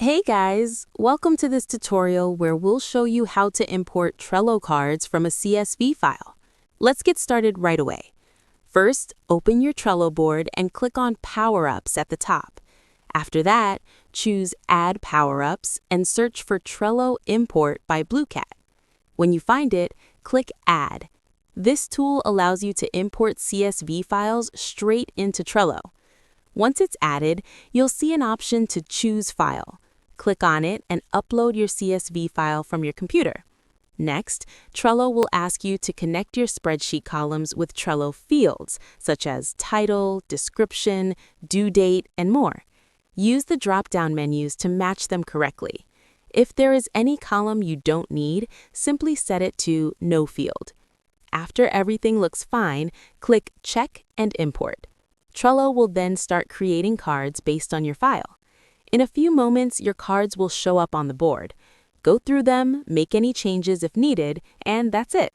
Hey guys, welcome to this tutorial where we'll show you how to import Trello cards from a CSV file. Let's get started right away. First, open your Trello board and click on Power-Ups at the top. After that, choose Add Power-Ups and search for Trello Import by BlueCat. When you find it, click Add. This tool allows you to import CSV files straight into Trello. Once it's added, you'll see an option to choose file. Click on it and upload your CSV file from your computer. Next, Trello will ask you to connect your spreadsheet columns with Trello fields, such as title, description, due date, and more. Use the drop-down menus to match them correctly. If there is any column you don't need, simply set it to No Field. After everything looks fine, click Check and Import. Trello will then start creating cards based on your file. In a few moments, your cards will show up on the board. Go through them, make any changes if needed, and that's it.